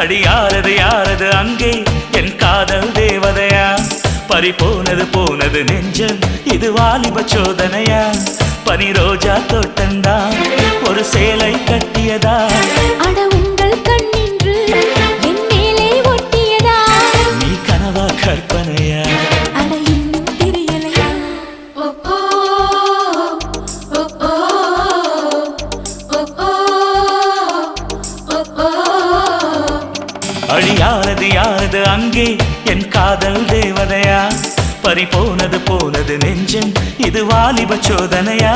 அடி யாரது யாரது அங்கே என் காதல் தேவதையா பறிபோனது போனது நெஞ்சம் இது வாலிப சோதனையா பனி ரோஜா தோட்டந்தா ஒரு சேலை கட்டியதா அட உங்கள் கண்ணின்று என் மேலே ஒட்டியதா நீ கனவா கற்பனையா அட இன்னும் தெரியலையா அடி யாரது யாரது அங்கே என் காதல் தேவதையா பறிபோனது போனது நெஞ்சம் இது வாலிப சோதனையா